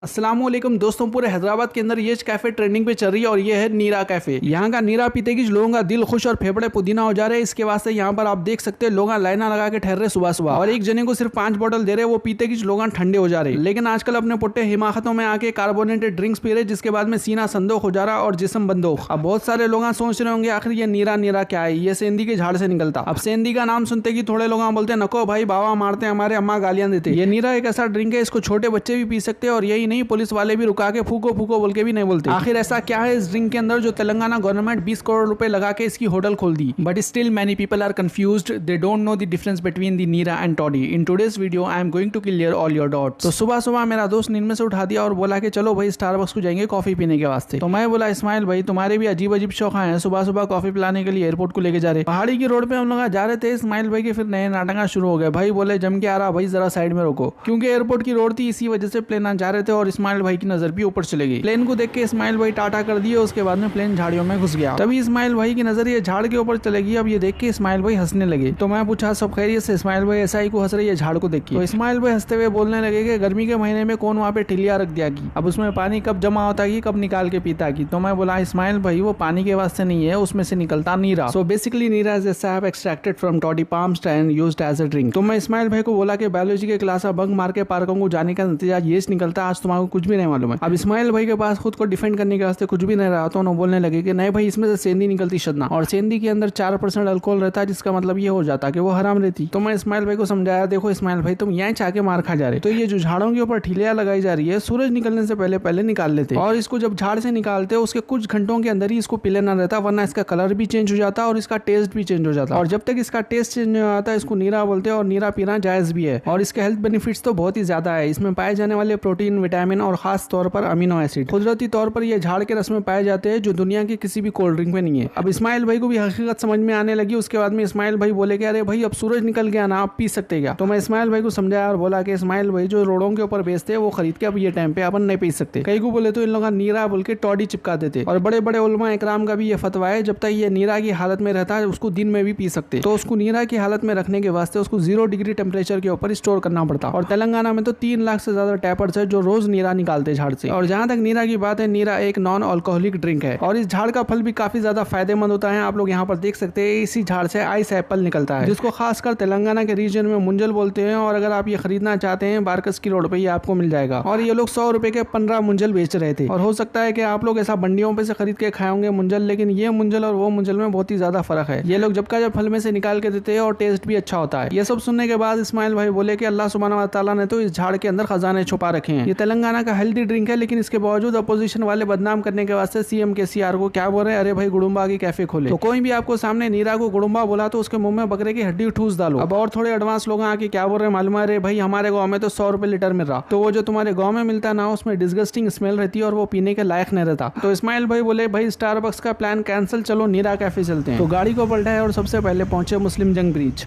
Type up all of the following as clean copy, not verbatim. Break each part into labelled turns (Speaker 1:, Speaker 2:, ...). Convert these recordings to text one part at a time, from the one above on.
Speaker 1: अस्सलामुअलैकुम दोस्तों, पूरे हैदराबाद के अंदर ये कैफे ट्रेंडिंग पे चल रही है और ये है नीरा कैफे। यहाँ का नीरा पीते की लोगों का दिल खुश और फेफड़े पुदीना हो जा रहे हैं। इसके वास्ते यहाँ पर आप देख सकते हैं लोग लाइना लगा के ठहर रहे सुबह सुबह, और एक जने को सिर्फ 5 बोतल दे रहे, वो पीते की लोग ठंडे हो जा रहे। लेकिन आजकल अपने पुट्टे हिमाकतों में आके कार्बोनेटेड ड्रिंक्स पी रहे, जिसके बाद में सीना संदोख हो जा रहा और जिस्म बंदोख। अब बहुत सारे लोग सोच रहे होंगे आखिर ये नीरा नीरा क्या है, ये सेंधी के झाड़ से निकलता। अब सेंधी का नाम सुनते की थोड़े लोग बोलते नको भाई, बाबा मारते, हमारे अम्मा गालियां देते। ये नीरा एक ऐसा ड्रिंक है, इसको छोटे बच्चे भी पी सकते हैं, और यही नहीं पुलिस वाले भी रुका के फूको फूको बोल के भी नहीं बोलते। आखिर ऐसा क्या है इस ड्रिंक के अंदर जो तेलंगाना गवर्नमेंट 20 करोड़ रुपए लगा के इसकी होटल खोल दी। But still many people are confused, they don't know the difference between the neera and toddy. In today's video I am going to clear all your doubts. तो सुबह सुबह मेरा दोस्त नींद में से उठा दिया और बोला कि चलो भाई स्टारबक्स को जाएंगे कॉफी पीने के वास्ते। तो मैं बोला इस्माइल भाई, तुम्हारे भी अजीब अजीब शौक हैं, सुबह सुबह कॉफी पिलाने के लिए एयरपोर्ट को लेके जा रहे। पहाड़ी की रोड पे हम लोग जा रहे थे, इस्माइल भाई के फिर नए नाटक शुरू हो गए। भाई बोले जम के आ रहा भाई, जरा साइड में रोको, क्योंकि एयरपोर्ट की रोड थी, इसी वजह से प्लेन जा रहे थे और इस्माइल भाई की नजर भी ऊपर चले गई। प्लेन को देख के इस्माइल भाई टाटा कर दिए, उसके बाद में प्लेन झाड़ियों में घुस गया। तभी इस्माइल भाई की नजर ये झाड़ के ऊपर चलेगी। अब ये देख के इस्माइल भाई हंसने लगे। तो मैं पूछा सब खैरियत से? इस्माइल भाई ऐसा ही को हंस रही है झाड़ को देख के। तो इस्माइल भाई हंसते हुए बोलने लगे कि गर्मी के महीने में कौन वहाँ पे टिलिया रख दिया की, अब उसमें पानी कब जमा होता की, कब निकाल के पीता की। तो मैं बोला इस्माइल भाई वो पानी के वास्ते नहीं है, उसमें से निकलता neera. So basically neera is a sap extracted from toddy palms and used as a drink. तो मैं इस्माइल भाई को बोला कि बायोलॉजी के क्लास बंक मार के पार्कों को जाने का नतीजा ये निकलता, आज तुम्हारा कुछ भी नहीं मालूम है। अब इस्माइल भाई के पास खुद को डिफेंड करने के वास्ते कुछ भी नहीं रहा, तो उन्होंने बोलने लगे कि नहीं भाई इसमें से सेंधी निकलती शदना, और सेंधी के अंदर 4% अल्कोहल रहता है, जिसका मतलब ये हो जाता कि वो हराम रहती। तो मैं इस्माइल भाई को समझाया, देखो इस्माइल भाई तुम यहाँ चाह के मार खा जा रहे, तो ये जो झाड़ों के ऊपर ठिलियां लगाई जा रही है, सूरज निकलने से पहले पहले निकाल लेते, और इसको जब झाड़ से निकालते उसके कुछ घंटों के अंदर ही इसको पी लेना रहता, वरना इसका कलर भी चेंज हो जाता और इसका टेस्ट भी चेंज हो जाता। और जब तक इसका टेस्ट चेंज नहीं आता इसको नीरा बोलते हैं, और नीरा पीना जायज भी है। और इसके हेल्थ बेनिफिट्स तो बहुत ही ज्यादा है। इसमें पाए जाने वाले प्रोटीन, विटामिन और खास तौर पर अमीनो एसिड कुदरती तौर पर ये झाड़ के रस में पाए जाते हैं, जो दुनिया की किसी भी कोल्ड ड्रिंक में नहीं है। अब इस्माइल भाई को भी हकीकत समझ में आने लगी। उसके बाद में इस्माइल भाई बोले कि अरे भाई अब सूरज निकल गया ना, आप पी सकते क्या? तो मैं इस्माइल भाई को समझाया और बोला कि इस्माइल भाई जो रोडों के ऊपर बेचते हैं वो खरीद के अब ये टाइम पे अपन नहीं पी सकते। कई को बोले तो इन लोगों का नीरा बोल के टॉडी चिपका देते, और बड़े बड़े उलमा इकराम का भी ये फतवा है, जब तक ये नीरा की हालत में रहता है उसको दिन में भी पी सकते। तो उसको नीरा की हालत में रखने के वास्ते उसको 0 डिग्री टेम्परेचर के ऊपर स्टोर करना पड़ता। और तेलंगाना में तो 3 लाख से ज्यादा टैपर्स है जो रोज नीरा निकालते झाड़ से। और जहां तक नीरा की बात है, नीरा एक नॉन अल्कोहलिक ड्रिंक है, और इस झाड़ का फल भी काफी ज्यादा फायदेमंद होता है। आप लोग यहाँ पर देख सकते हैं, इसी झाड़ से आइस एप्पल निकलता है, जिसको खासकर तेलंगाना के रीजन में मुंजल बोलते हैं। और अगर आप ये खरीदना चाहते हैं, बारकस की रोड पे ये आपको मिल जाएगा। और ये लोग 100 रुपए के 15 मुंजल बेच रहे थे। और हो सकता है कि आप लोग ऐसा मंडियों पे से खरीद के खाए होंगे मुंजल, लेकिन ये मुंजल और वो मुंजल में बहुत ही ज्यादा फर्क है। ये लोग जब का जब फल में से निकाल के देते हैं, और टेस्ट भी अच्छा होता है। ये सब सुनने के बाद इस्माइल भाई बोले कि अल्लाह सुब्हानहू व तआला ने तो इस झाड़ के अंदर खजाने छुपा रखे हैं। ये तेलंगाना का हेल्दी ड्रिंक है, लेकिन इसके बावजूद अपोजिशन वाले बदनाम करने के वास्ते सीएम केसीआर को क्या बोल रहे हैं, अरे भाई गुड़ुम्बा की कैफे खोले। तो कोई भी आपको सामने नीरा को गुड़ुम्बा बोला तो उसके मुंह में बकरे की हड्डी ठूस डालो। अब और थोड़े एडवांस लोग आके क्या बोल रहे हैं मालूम है, अरे भाई हमारे गांव में तो 100 रुपए लीटर मिल रहा, तो वो जो तुम्हारे गांव में मिलता है ना, उसमें डिस्गस्टिंग स्मेल रहती है और वो पीने के लायक नहीं रहता। तो इस्माइल भाई बोले भाई स्टारबक्स का प्लान कैंसिल, चलो नीरा कैफे चलते हैं। तो गाड़ी को पलटा है और सबसे पहले पहुंचे मुस्लिम जंग ब्रिज।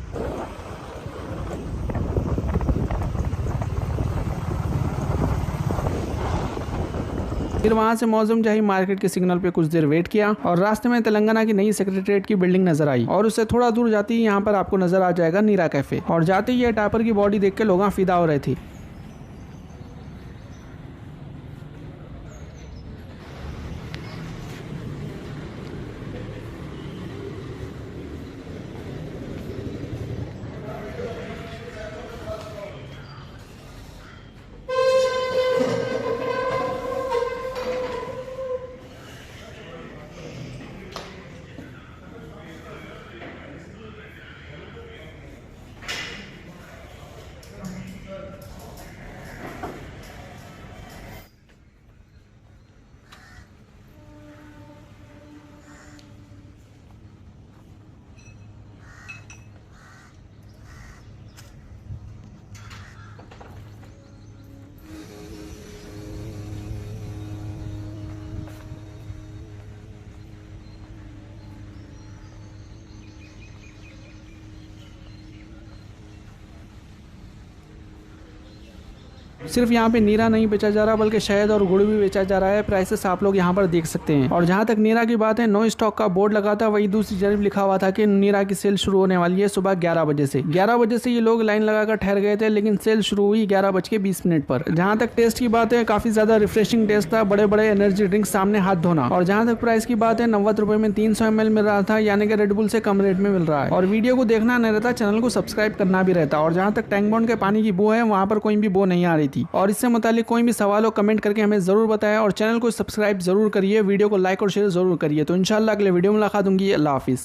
Speaker 1: फिर वहां से मौजम जाही मार्केट के सिग्नल पे कुछ देर वेट किया, और रास्ते में तेलंगाना की नई सेक्रेटरीट की बिल्डिंग नजर आई, और उससे थोड़ा दूर जाते ही यहाँ पर आपको नजर आ जाएगा नीरा कैफे। और जाते ही ये टापर की बॉडी देख के लोग फिदा हो रहे थे। सिर्फ यहाँ पे नीरा नहीं बेचा जा रहा बल्कि शहद और गुड़ भी बेचा जा रहा है। प्राइसेस आप लोग यहाँ पर देख सकते हैं। और जहाँ तक नीरा की बात है, नो स्टॉक का बोर्ड लगा था, वही दूसरी तरफ लिखा हुआ था कि नीरा की सेल शुरू होने वाली है सुबह 11 बजे से। 11 बजे से ये लोग लाइन लगाकर ठहर गए थे, लेकिन सेल शुरू हुई 11:20 पर। जहाँ तक टेस्ट की बात है, काफी ज्यादा रिफ्रेशिंग टेस्ट था, बड़े बड़े एनर्जी ड्रिंक सामने हाथ धोना। और जहाँ तक प्राइस की बात है, 90 रुपए में 300 ml मिल रहा था, यानी कि रेड बुल से कम रेट में मिल रहा है। और वीडियो को देखना नहीं रहता, चैनल को सब्सक्राइब करना भी रहता। और जहाँ तक टैंक बॉन्ड के पानी की बो है, वहाँ पर कोई भी बो नहीं आ रही थी। और इससे मुतालिक कोई भी सवाल हो कमेंट करके हमें जरूर बताएं और चैनल को सब्सक्राइब जरूर करिए, वीडियो को लाइक और शेयर जरूर करिए। तो इंशाल्लाह अगले वीडियो में मुलाकात होगी। अल्लाह हाफिज।